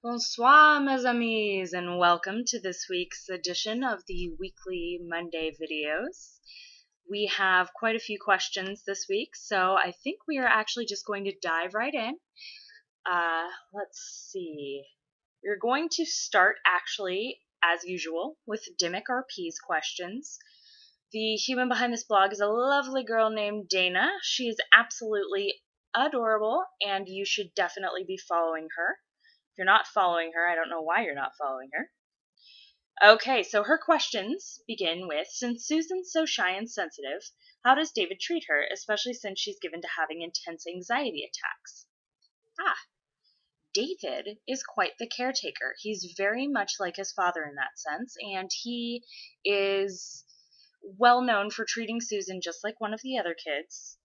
Bonsoir, mes amis, and welcome to this week's edition of the weekly Monday videos. We have quite a few questions this week, so I think we are actually just going to dive right in. Let's see. We're going to start, actually, as usual, with Dimmick RP's questions. The human behind this blog is a lovely girl named Dana. She is absolutely adorable, and you should definitely be following her. If you're not following her, I don't know why you're not following her. Okay, so her questions begin with, since Susan's so shy and sensitive, how does David treat her, especially since she's given to having intense anxiety attacks? David is quite the caretaker. He's very much like his father in that sense, and he is well known for treating Susan just like one of the other kids.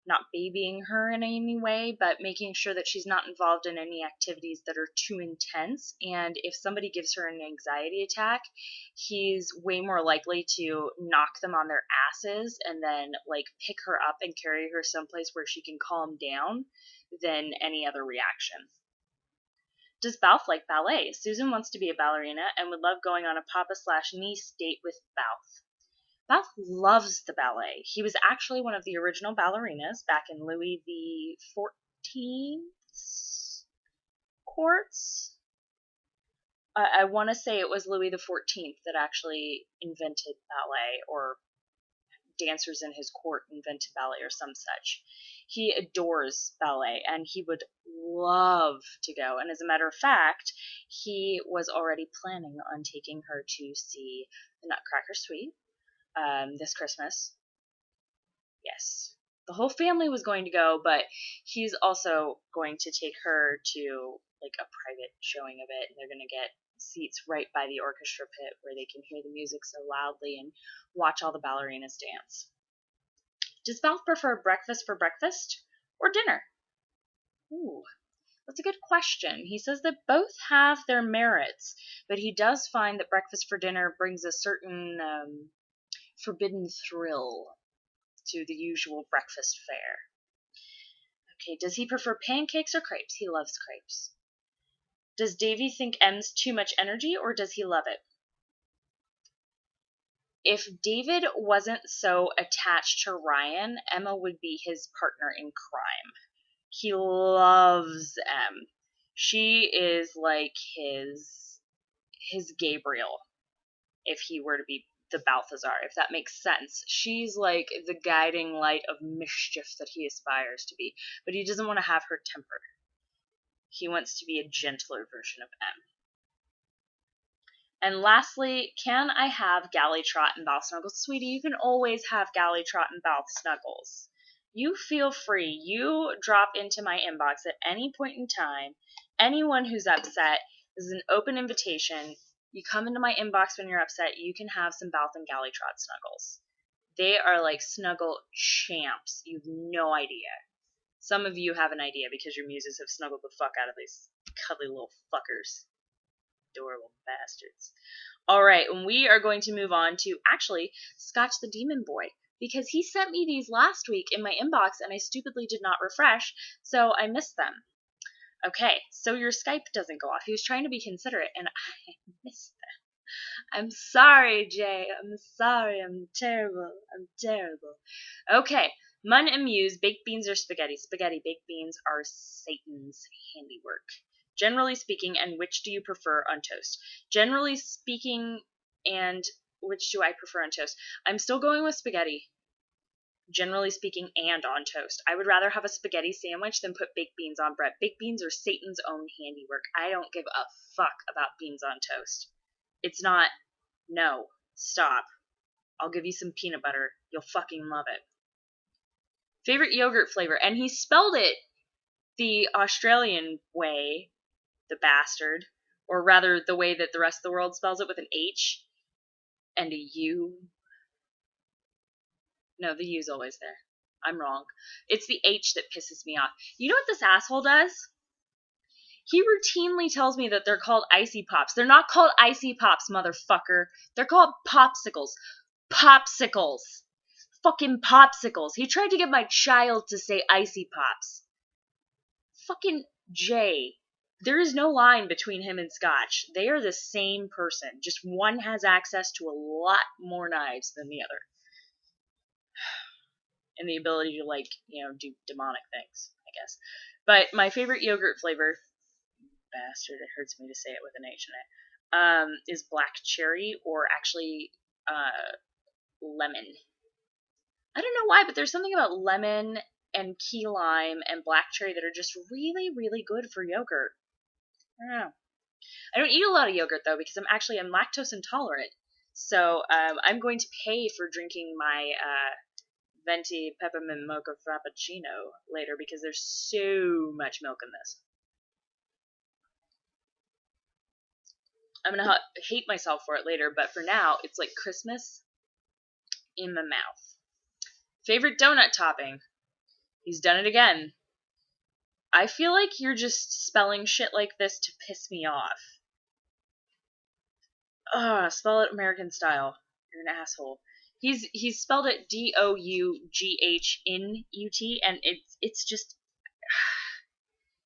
Not babying her in any way, but making sure that she's not involved in any activities that are too intense. And if somebody gives her an anxiety attack, he's way more likely to knock them on their asses and then like pick her up and carry her someplace where she can calm down than any other reaction. Does Balth like ballet? Susan wants to be a ballerina and would love going on a papa/niece date with Balth. Balth loves the ballet. He was actually one of the original ballerinas back in Louis the 14th's courts. I want to say it was Louis the 14th that actually invented ballet, or dancers in his court invented ballet or some such. He adores ballet and he would love to go. And as a matter of fact, he was already planning on taking her to see the Nutcracker Suite this Christmas. Yes. The whole family was going to go, but he's also going to take her to like a private showing of it, and they're going to get seats right by the orchestra pit where they can hear the music so loudly and watch all the ballerinas dance. Does Balth prefer breakfast for breakfast or dinner? Ooh, that's a good question. He says that both have their merits, but he does find that breakfast for dinner brings a certain forbidden thrill to the usual breakfast fare. Okay, does he prefer pancakes or crepes? He loves crepes. Does Davy think M's too much energy, or does he love it? If David wasn't so attached to Ryan, Emma would be his partner in crime. He loves Em. She is like his Gabriel, if he were to be the Balthazar, if that makes sense. She's like the guiding light of mischief that he aspires to be, but he doesn't want to have her temper. He wants to be a gentler version of M. And lastly, can I have Gallytrot and Balth Snuggles? Sweetie, you can always have Gallytrot and Balth Snuggles. You feel free. You drop into my inbox at any point in time. Anyone who's upset, this is an open invitation. You come into my inbox when you're upset, you can have some Balth and Gallytrot Snuggles. They are like snuggle champs. You have no idea. Some of you have an idea because your muses have snuggled the fuck out of these cuddly little fuckers. Adorable bastards. Alright, and we are going to move on to, actually, Scotch the Demon Boy, because he sent me these last week in my inbox and I stupidly did not refresh, so I missed them. Okay, so your Skype doesn't go off. He was trying to be considerate, and I missed them. I'm sorry, Jay. I'm sorry. I'm terrible. I'm terrible. Okay, Mun and Muse, baked beans or spaghetti? Spaghetti. Baked beans are Satan's handiwork. Generally speaking, and which do you prefer on toast? Generally speaking, and which do I prefer on toast? I'm still going with spaghetti. Generally speaking, and on toast. I would rather have a spaghetti sandwich than put baked beans on bread. Baked beans are Satan's own handiwork. I don't give a fuck about beans on toast. It's not. No. Stop. I'll give you some peanut butter. You'll fucking love it. Favorite yogurt flavor? And he spelled it the Australian way, the bastard. Or rather, the way that the rest of the world spells it, with an H and a U. No, the U's always there. I'm wrong. It's the H that pisses me off. You know what this asshole does? He routinely tells me that they're called Icy Pops. They're not called Icy Pops, motherfucker. They're called Popsicles. Popsicles. Fucking Popsicles. He tried to get my child to say Icy Pops. Fucking Jay. There is no line between him and Scotch. They are the same person. Just one has access to a lot more knives than the other. And the ability to, like, do demonic things, I guess. But my favorite yogurt flavor, bastard, it hurts me to say it with an H in it, is black cherry, or actually lemon. I don't know why, but there's something about lemon and key lime and black cherry that are just really, really good for yogurt. I don't know. I don't eat a lot of yogurt, though, because I'm lactose intolerant. So I'm going to pay for drinking my venti peppermint mocha frappuccino later, because there's so much milk in this. I'm going to hate myself for it later, but for now, it's like Christmas in the mouth. Favorite donut topping? He's done it again. I feel like you're just spelling shit like this to piss me off. Spell it American style. You're an asshole. He's spelled it DOUGHNUT, and it's just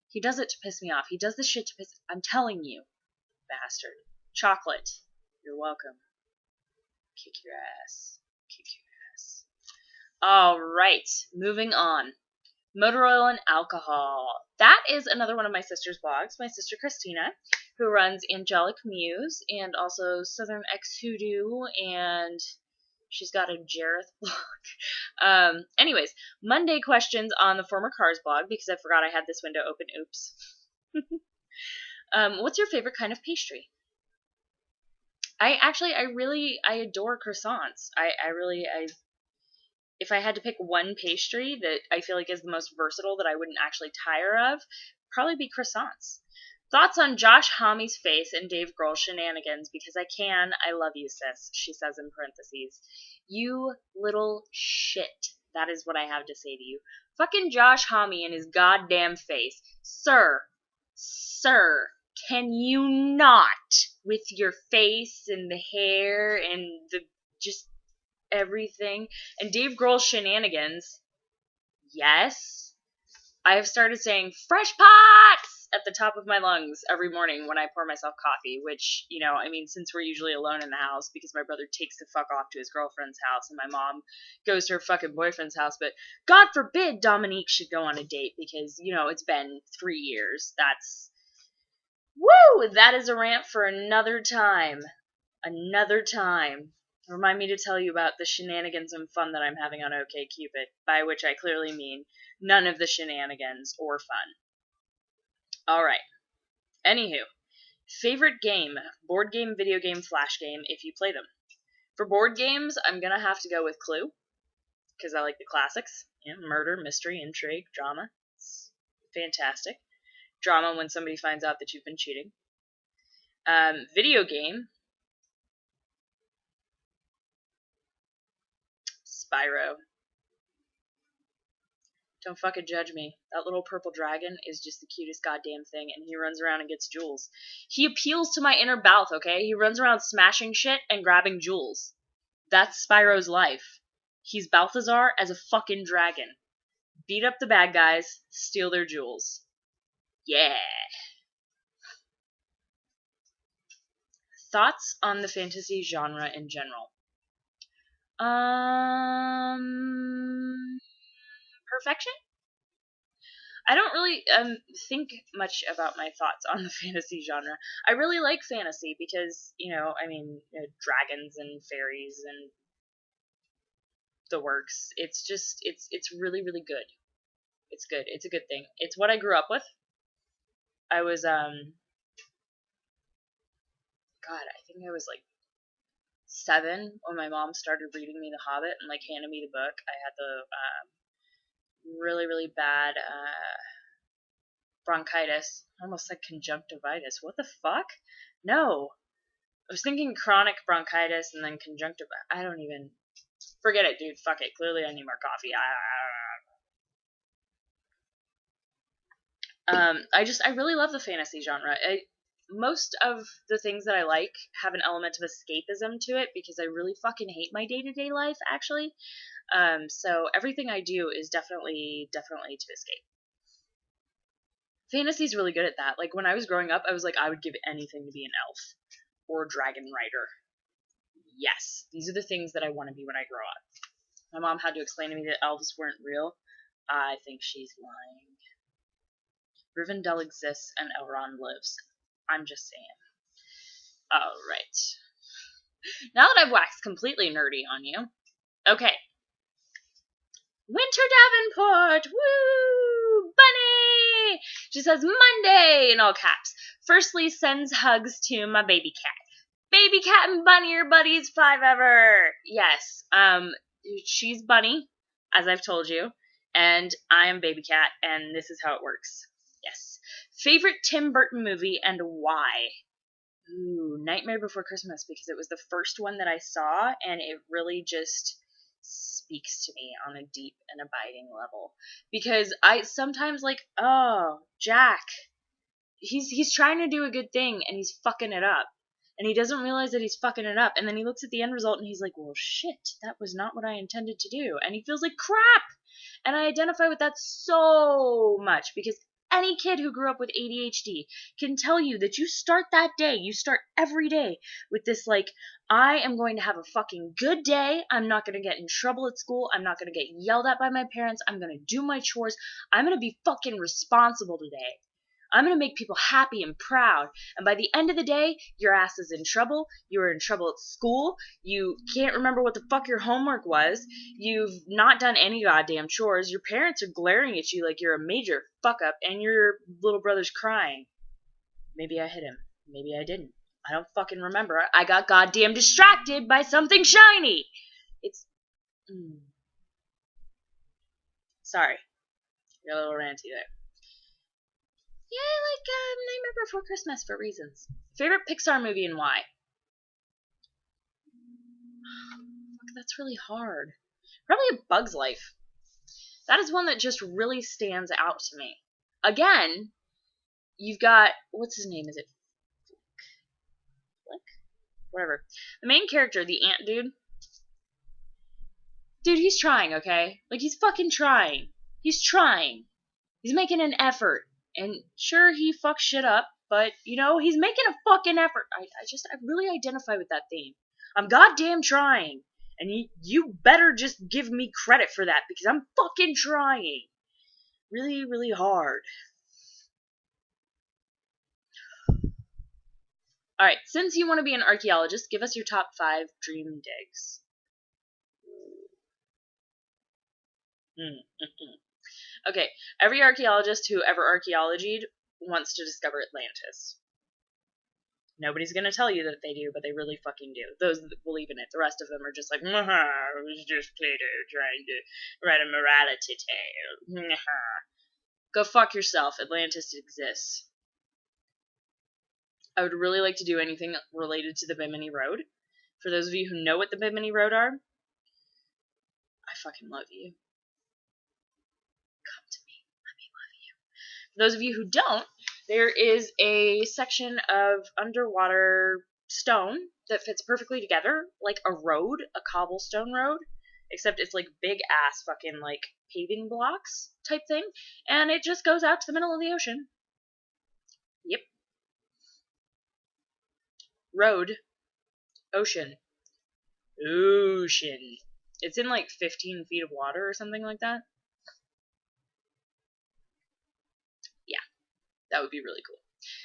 he does it to piss me off. He does this shit to piss. I'm telling you, bastard. Chocolate. You're welcome. Kick your ass. Kick your ass. All right, moving on. Motor oil and alcohol. That is another one of my sister's blogs. My sister Christina, who runs Angelic Muse and also Southern X Hoodoo, and she's got a Jareth blog. Anyways, Monday questions on the Former Cars blog, because I forgot I had this window open. Oops. What's your favorite kind of pastry? I adore croissants. If I had to pick one pastry that I feel like is the most versatile that I wouldn't actually tire of, probably be croissants. Thoughts on Josh Homme's face and Dave Grohl's shenanigans? Because I love you, sis, she says in parentheses. You little shit. That is what I have to say to you. Fucking Josh Homme and his goddamn face. Sir, can you not, with your face and the hair and the just everything, and Dave Grohl's shenanigans, yes, I have started saying fresh pots at the top of my lungs every morning when I pour myself coffee, which, since we're usually alone in the house because my brother takes the fuck off to his girlfriend's house and my mom goes to her fucking boyfriend's house, but God forbid Dominique should go on a date because, it's been 3 years. That is a rant for another time. Remind me to tell you about the shenanigans and fun that I'm having on OkCupid, by which I clearly mean none of the shenanigans or fun. Alright. Anywho. Favorite game? Board game, video game, flash game, if you play them. For board games, I'm gonna have to go with Clue, because I like the classics. Murder, mystery, intrigue, drama. It's fantastic. Drama when somebody finds out that you've been cheating. Video game. Spyro. Don't fucking judge me. That little purple dragon is just the cutest goddamn thing, and he runs around and gets jewels. He appeals to my inner Balth, okay? He runs around smashing shit and grabbing jewels. That's Spyro's life. He's Balthazar as a fucking dragon. Beat up the bad guys, steal their jewels. Yeah. Thoughts on the fantasy genre in general? Perfection? I don't really think much about my thoughts on the fantasy genre. I really like fantasy because, dragons and fairies and the works. It's just, it's really, really good. It's good. It's a good thing. It's what I grew up with. I was, I think I was like 7 when my mom started reading me The Hobbit and like handed me the book. I had the really, really bad bronchitis. Almost like conjunctivitis. What the fuck? No. I was thinking chronic bronchitis and then conjunctivitis. I don't even... Forget it, dude. Fuck it. Clearly I need more coffee. I really love the fantasy genre. Most of the things that I like have an element of escapism to it because I really fucking hate my day-to-day life, actually. So everything I do is definitely to escape. Fantasy's really good at that. Like, when I was growing up, I was like, I would give anything to be an elf or a dragon rider. Yes, these are the things that I want to be when I grow up. My mom had to explain to me that elves weren't real. I think she's lying. Rivendell exists and Elrond lives. I'm just saying. Alright. Now that I've waxed completely nerdy on you. Okay. Winter Davenport! Woo! Bunny! She says Monday in all caps. Firstly, sends hugs to my baby cat. Baby cat and Bunny are buddies forever. Yes. She's Bunny, as I've told you, and I am baby cat, and this is how it works. Yes. Favorite Tim Burton movie and why? Ooh, Nightmare Before Christmas, because it was the first one that I saw, and it really just speaks to me on a deep and abiding level. Because I sometimes like, oh, Jack, he's trying to do a good thing, and he's fucking it up. And he doesn't realize that he's fucking it up. And then he looks at the end result, and he's like, well, shit, that was not what I intended to do. And he feels like crap. And I identify with that so much, because any kid who grew up with ADHD can tell you that you start that day, you start every day with this, like, I am going to have a fucking good day. I'm not going to get in trouble at school. I'm not going to get yelled at by my parents. I'm going to do my chores. I'm going to be fucking responsible today. I'm going to make people happy and proud. And by the end of the day, your ass is in trouble. You're in trouble at school. You can't remember what the fuck your homework was. You've not done any goddamn chores. Your parents are glaring at you like you're a major fuck up, and your little brother's crying. Maybe I hit him. Maybe I didn't. I don't fucking remember. I got goddamn distracted by something shiny. It's... Sorry. You're a little ranty there. Yeah, I like Nightmare Before Christmas for reasons. Favorite Pixar movie and why? Fuck, that's really hard. Probably A Bug's Life. That is one that just really stands out to me. Again, you've got, what's his name? Is it Flick? Whatever. The main character, the ant dude. Dude, he's trying, okay? Like, he's fucking trying. He's trying. He's making an effort. And sure, he fucks shit up, but, you know, he's making a fucking effort. I really identify with that theme. I'm goddamn trying. And you better just give me credit for that, because I'm fucking trying. Really, really hard. Alright, since you want to be an archaeologist, give us your top 5 dream digs. Okay, every archaeologist who ever archaeologied wants to discover Atlantis. Nobody's gonna tell you that they do, but they really fucking do. Those that believe in it. The rest of them are just like, it was just Plato trying to write a morality tale. Go fuck yourself. Atlantis exists. I would really like to do anything related to the Bimini Road. For those of you who know what the Bimini Road are, I fucking love you. Come to me. Let me love you. For those of you who don't, there is a section of underwater stone that fits perfectly together, like a road, a cobblestone road, except it's like big ass fucking like paving blocks type thing, and it just goes out to the middle of the ocean. Yep. Road. Ocean. Ocean. It's in like 15 feet of water or something like that. Yeah, that would be really cool.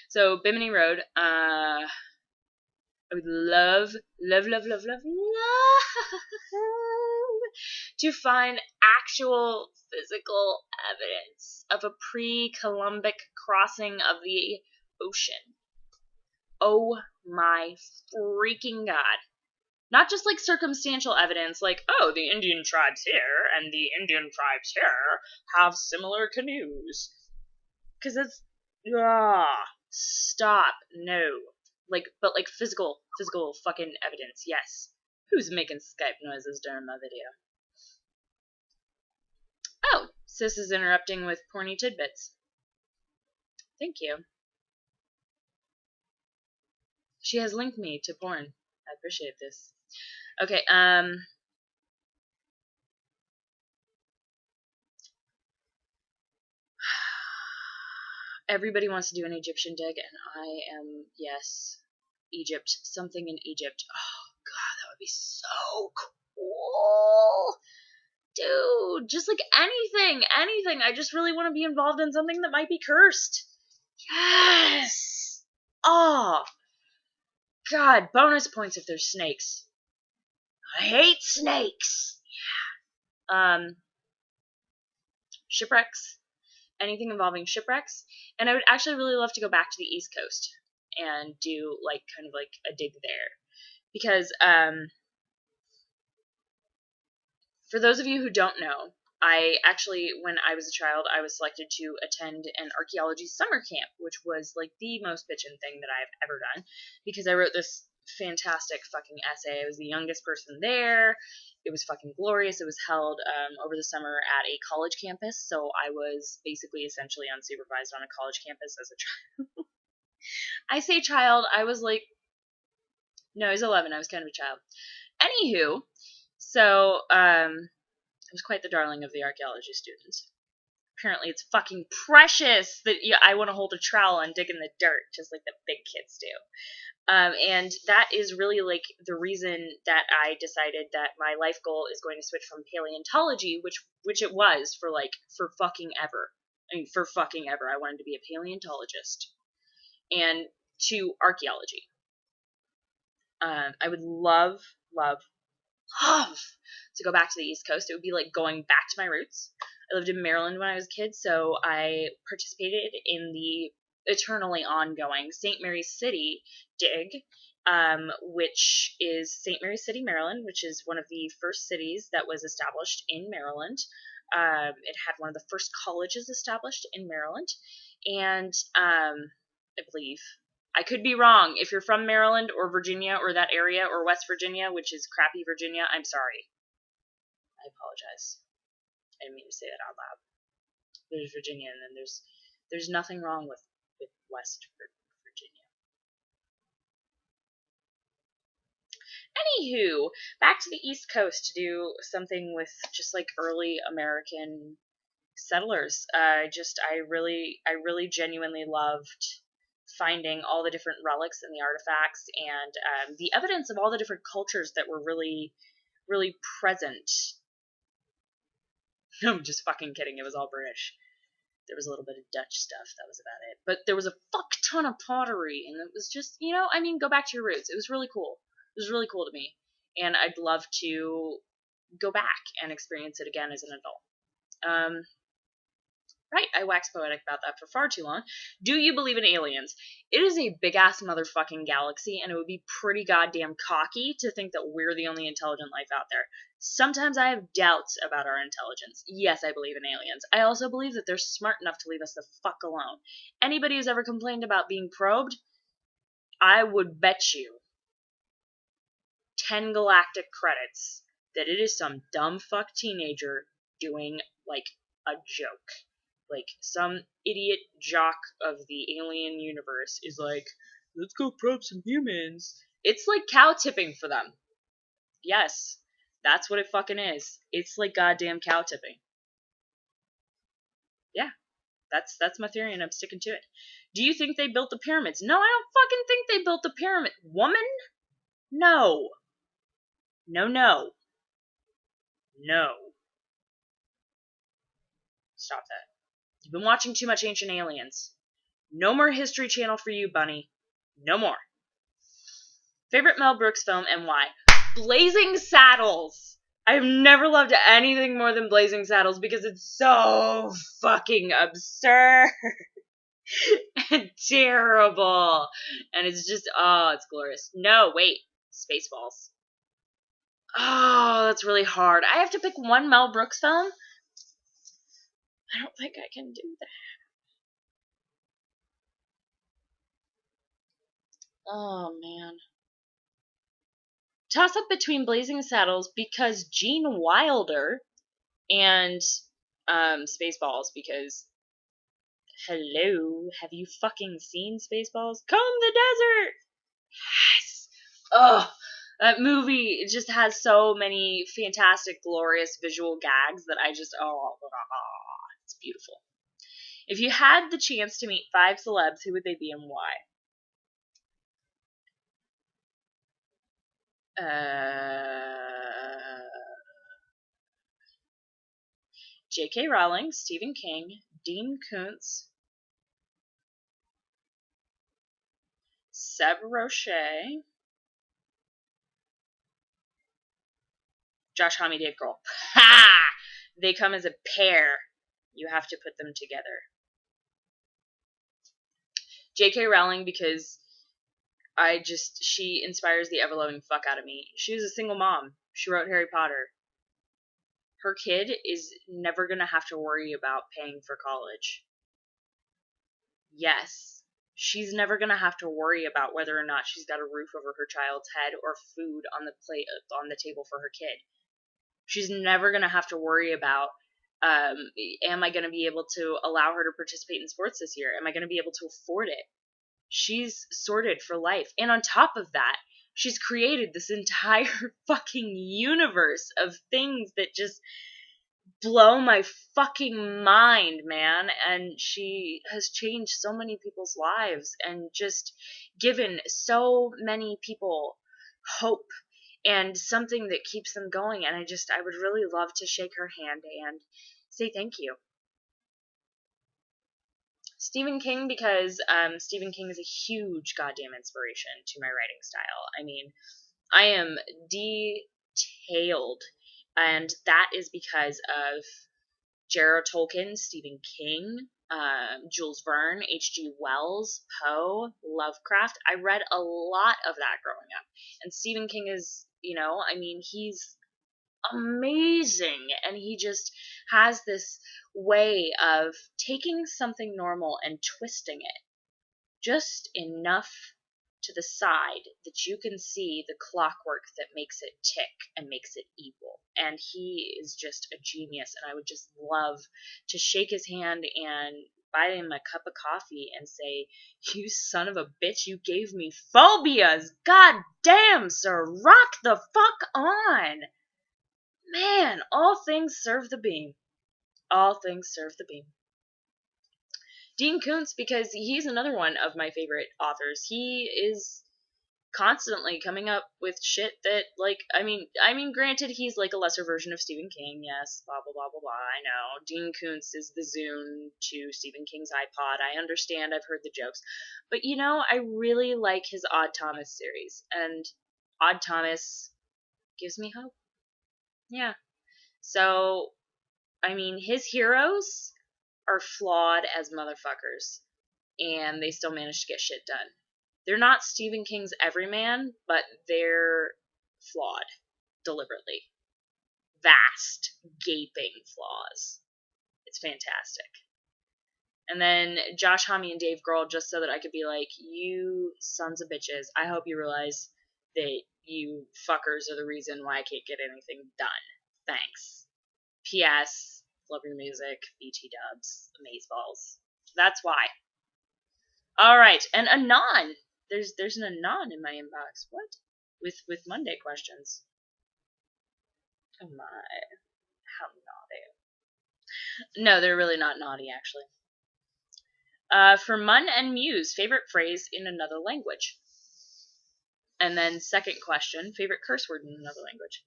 So, Bimini Road, I would love to find actual physical evidence of a pre-Columbic crossing of the ocean. Oh my freaking god. Not just like circumstantial evidence, like, oh, the Indian tribes here and the Indian tribes here have similar canoes. Because it's, stop, no. Like, but like physical fucking evidence, yes. Who's making Skype noises during my video? Oh, Sis is interrupting with porny tidbits. Thank you. She has linked me to porn. I appreciate this. Okay, everybody wants to do an Egyptian dig, and I am, yes, Egypt, something in Egypt. Oh, God, that would be so cool. Dude, just like anything. I just really want to be involved in something that might be cursed. Yes. Oh, God, bonus points if there's snakes. I hate snakes. Yeah. Shipwrecks. Anything involving shipwrecks. And I would actually really love to go back to the East Coast and do like kind of like a dig there. Because for those of you who don't know, I actually, when I was a child, I was selected to attend an archaeology summer camp, which was like the most bitchin' thing that I've ever done, because I wrote this fantastic fucking essay. I was the youngest person there. It was fucking glorious. It was held over the summer at a college campus, so I was basically essentially unsupervised on a college campus as a child. I say child, I was like, no, I was 11. I was kind of a child. Anywho, so I was quite the darling of the archaeology students. Apparently it's fucking precious that I want to hold a trowel and dig in the dirt, just like the big kids do. And that is really like the reason that I decided that my life goal is going to switch from paleontology, which it was for fucking ever. I mean, for fucking ever. I wanted to be a paleontologist. And to archaeology. I would love to go back to the East Coast. It would be like going back to my roots. I lived in Maryland when I was a kid, so I participated in the eternally ongoing St. Mary's City dig, which is St. Mary's City, Maryland, which is one of the first cities that was established in Maryland. It had one of the first colleges established in Maryland, and I believe, I could be wrong. If you're from Maryland or Virginia or that area or West Virginia, which is crappy Virginia, I'm sorry. I apologize. I didn't mean to say that out loud. There's Virginia, and then there's nothing wrong with West Virginia. Anywho, back to the East Coast to do something with just like early American settlers. I really genuinely loved finding all the different relics and the artifacts and the evidence of all the different cultures that were really, really present. No, I'm just fucking kidding. It was all British. There was a little bit of Dutch stuff. That was about it. But there was a fuck ton of pottery, and it was just, I mean, go back to your roots. It was really cool. It was really cool to me. And I'd love to go back and experience it again as an adult. Right, I waxed poetic about that for far too long. Do you believe in aliens? It is a big-ass motherfucking galaxy, and it would be pretty goddamn cocky to think that we're the only intelligent life out there. Sometimes I have doubts about our intelligence. Yes, I believe in aliens. I also believe that they're smart enough to leave us the fuck alone. Anybody who's ever complained about being probed, I would bet you 10 galactic credits that it is some dumb fuck teenager doing, like, a joke. Like, some idiot jock of the alien universe is like, let's go probe some humans. It's like cow tipping for them. Yes, that's what it fucking is. It's like goddamn cow tipping. Yeah, that's my theory, and I'm sticking to it. Do you think they built the pyramids? No, I don't fucking think they built the pyramid. Woman? No. No. Stop that. You've been watching too much Ancient Aliens. No more History Channel for you, bunny. No more. Favorite Mel Brooks film and why? Blazing Saddles. I've never loved anything more than Blazing Saddles because it's so fucking absurd and terrible. And it's just, it's glorious. No, wait. Spaceballs. Oh, that's really hard. I have to pick one Mel Brooks film? I don't think I can do that. Oh, man. Toss up between Blazing Saddles because Gene Wilder and Spaceballs because, hello, have you fucking seen Spaceballs? Comb the desert! Yes! Ugh! That movie, it just has so many fantastic, glorious visual gags that I just, it's beautiful. If you had the chance to meet 5 celebs, who would they be and why? J.K. Rowling, Stephen King, Dean Koontz, Seb Roche, Josh Homme, Dave Grohl. Ha! They come as a pair. You have to put them together. J.K. Rowling, because she inspires the ever-loving fuck out of me. She was a single mom. She wrote Harry Potter. Her kid is never going to have to worry about paying for college. Yes. She's never going to have to worry about whether or not she's got a roof over her child's head or food on the plate on the table for her kid. She's never going to have to worry about, am I going to be able to allow her to participate in sports this year? Am I going to be able to afford it? She's sorted for life. And on top of that, she's created this entire fucking universe of things that just blow my fucking mind, man. And she has changed so many people's lives and just given so many people hope and something that keeps them going. And I would really love to shake her hand and say thank you. Stephen King, because Stephen King is a huge goddamn inspiration to my writing style. I mean, I am detailed, and that is because of J.R.R. Tolkien, Stephen King, Jules Verne, H.G. Wells, Poe, Lovecraft. I read a lot of that growing up. And Stephen King is, he's amazing, and he just has this way of taking something normal and twisting it just enough to the side that you can see the clockwork that makes it tick and makes it evil. And he is just a genius, and I would just love to shake his hand and buy him a cup of coffee and say, "You son of a bitch, you gave me phobias. God damn, sir, rock the fuck on." Man, all things serve the beam. All things serve the beam. Dean Koontz, because he's another one of my favorite authors. He is constantly coming up with shit that, granted, he's like a lesser version of Stephen King. Yes, blah, blah, blah, blah, blah. I know. Dean Koontz is the Zune to Stephen King's iPod. I understand. I've heard the jokes. But, I really like his Odd Thomas series. And Odd Thomas gives me hope. Yeah. So, his heroes are flawed as motherfuckers, and they still manage to get shit done. They're not Stephen King's everyman, but they're flawed, deliberately. Vast, gaping flaws. It's fantastic. And then Josh Homme and Dave Grohl, just so that I could be like, you sons of bitches, I hope you realize that you fuckers are the reason why I can't get anything done. Thanks. P.S. Love your music. BT dubs. Amazeballs. That's why. Alright, and Anon. There's an Anon in my inbox. What? With Monday questions. Oh my. How naughty. No, they're really not naughty, actually. For Mun and Muse, favorite phrase in another language. And then second question, favorite curse word in another language.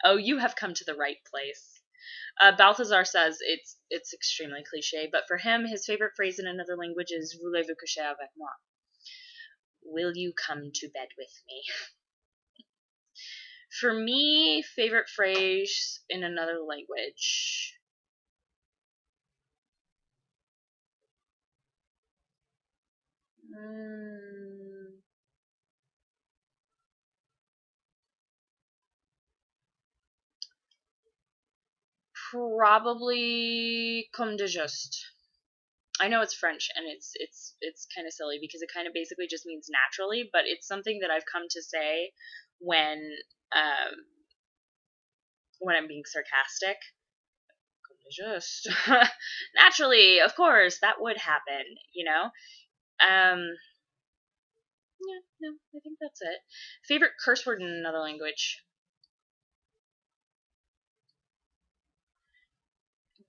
Oh, you have come to the right place. Balthazar says it's extremely cliche, but for him, his favorite phrase in another language is "Voulez-vous coucher avec moi?" Will you come to bed with me? For me, favorite phrase in another language. Probably comme de juste. I know it's French, and it's kind of silly because it kind of basically just means naturally, but it's something that I've come to say when I'm being sarcastic. Comme de juste. Naturally, of course, that would happen, Yeah, no, I think that's it. Favorite curse word in another language?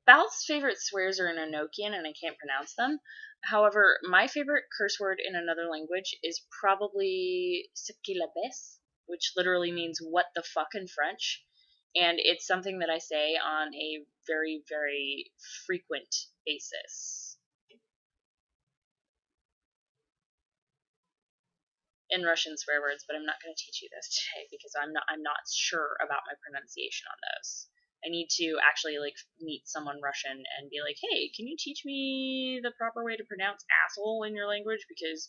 Balth's favorite swears are in Enochian, and I can't pronounce them. However, my favorite curse word in another language is probably "Sikilabes," which literally means "what the fuck" in French. And it's something that I say on a very, very frequent basis. In Russian swear words, but I'm not going to teach you those today because I'm not sure about my pronunciation on those. I need to actually like meet someone Russian and be like, hey, can you teach me the proper way to pronounce asshole in your language? Because,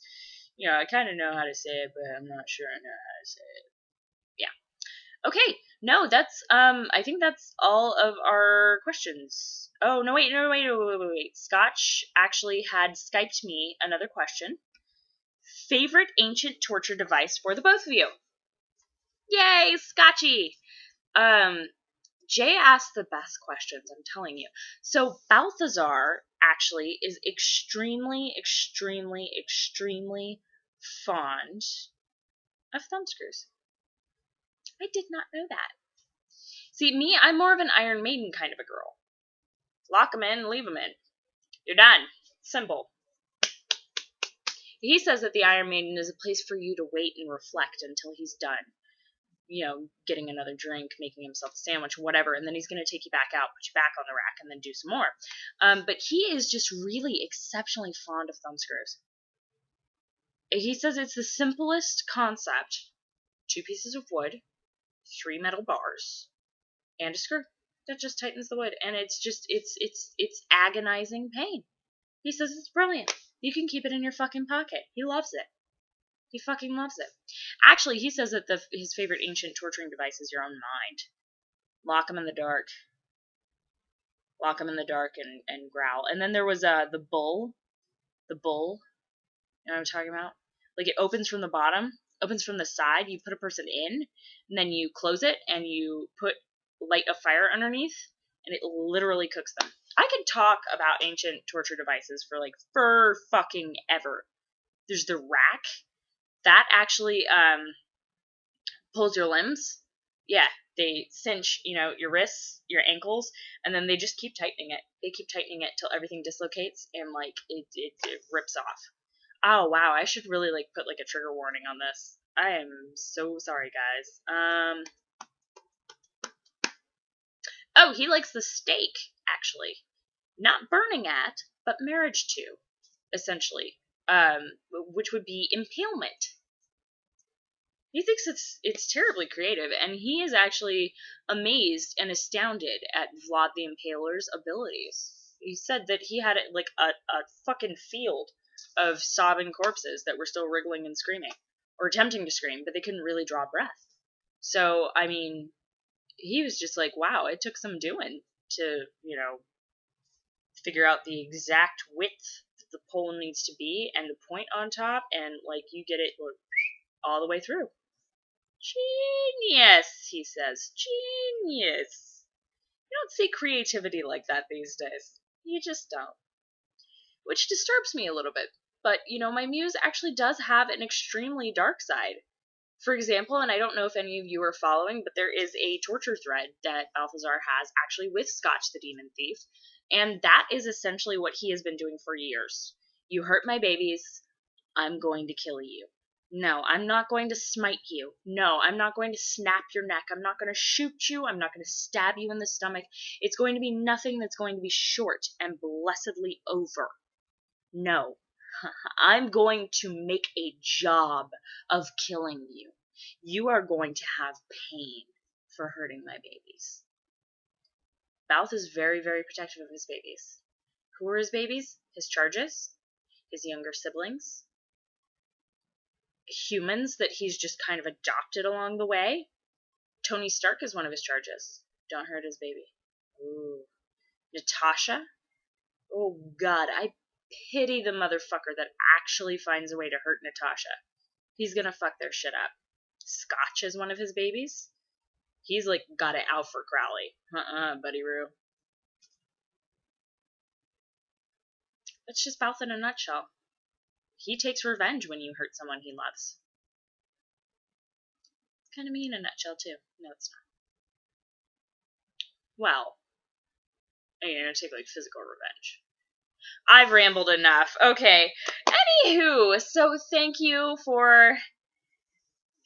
you know, I kind of know how to say it, but I'm not sure I know how to say it. Yeah. Okay. No, that's I think that's all of our questions. Oh no, wait. Scotch actually had Skyped me another question. Favorite ancient torture device for the both of you? Yay, Scotchy! Jay asked the best questions, I'm telling you. So Balthazar actually is extremely, extremely, extremely fond of thumbscrews. I did not know that. See, me, I'm more of an Iron Maiden kind of a girl. Lock 'em in, leave 'em in. You're done. Simple. He says that the Iron Maiden is a place for you to wait and reflect until he's done. You know, getting another drink, making himself a sandwich, whatever, and then he's going to take you back out, put you back on the rack, and then do some more. But he is just really exceptionally fond of thumbscrews. He says it's the simplest concept: 2 pieces of wood, 3 metal bars, and a screw that just tightens the wood, and it's just it's agonizing pain. He says it's brilliant. You can keep it in your fucking pocket. He loves it. He fucking loves it. Actually, he says that his favorite ancient torturing device is your own mind. Lock him in the dark. Lock him in the dark and growl. And then there was the bull. The bull. You know what I'm talking about? Like it opens from the bottom, opens from the side. You put a person in, and then you close it, and you light a fire underneath, and it literally cooks them. I could talk about ancient torture devices for fucking ever. There's the rack. That actually pulls your limbs. Yeah, they cinch, your wrists, your ankles, and then they just keep tightening it. They keep tightening it till everything dislocates and it rips off. Oh wow, I should really put a trigger warning on this. I am so sorry, guys. Oh, he likes the stake, actually. Not burning at, but marriage to, essentially. Which would be impalement. He thinks it's terribly creative, and he is actually amazed and astounded at Vlad the Impaler's abilities. He said that he had a fucking field of sobbing corpses that were still wriggling and screaming, or attempting to scream, but they couldn't really draw breath. So, I mean, he was just like, wow, it took some doing to, figure out the exact width that the pole needs to be and the point on top, and you get it all the way through. Genius, he says. Genius. You don't see creativity like that these days. You just don't. Which disturbs me a little bit. But, my muse actually does have an extremely dark side. For example, and I don't know if any of you are following, but there is a torture thread that Balthazar has actually with Scotch the Demon Thief. And that is essentially what he has been doing for years. You hurt my babies, I'm going to kill you. No, I'm not going to smite you. No, I'm not going to snap your neck. I'm not going to shoot you. I'm not going to stab you in the stomach. It's going to be nothing that's going to be short and blessedly over. No, I'm going to make a job of killing you. You are going to have pain for hurting my babies. Balth is very, very protective of his babies. Who are his babies? His charges, his younger siblings, humans that he's just kind of adopted along the way. Tony Stark is one of his charges. Don't hurt his baby. Ooh. Natasha? Oh god, I pity the motherfucker that actually finds a way to hurt Natasha. He's gonna fuck their shit up. Scotch is one of his babies. He's got it out for Crowley. Buddy Roo. It's just Balth in a nutshell. He takes revenge when you hurt someone he loves. It's kind of me in a nutshell, too. No, it's not. Well, I'm gonna take like physical revenge. I've rambled enough. Okay. Anywho, so thank you for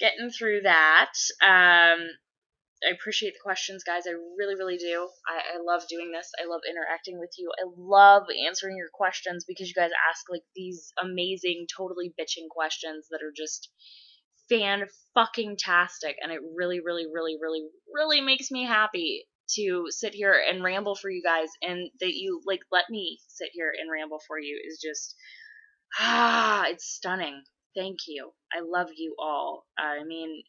getting through that. I appreciate the questions, guys. I really, really do. I love doing this. I love interacting with you. I love answering your questions because you guys ask like these amazing, totally bitching questions that are just fan-fucking-tastic, and it really, really, really, really, really makes me happy to sit here and ramble for you guys, and that you like let me sit here and ramble for you is just it's stunning. Thank you. I love you all. I mean,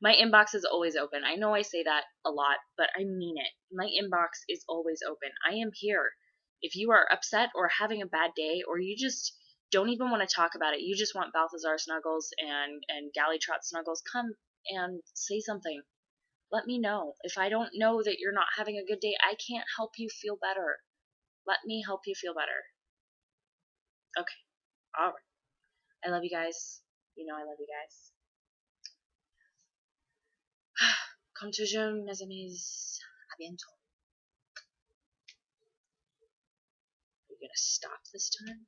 my inbox is always open. I know I say that a lot, but I mean it. My inbox is always open. I am here. If you are upset or having a bad day, or you just don't even want to talk about it, you just want Balthazar snuggles and Gallytrot snuggles, come and say something. Let me know. If I don't know that you're not having a good day, I can't help you feel better. Let me help you feel better. Okay. All right. I love you guys. You know I love you guys. Comme toujours, mes amis. À bientôt. Are you gonna stop this time?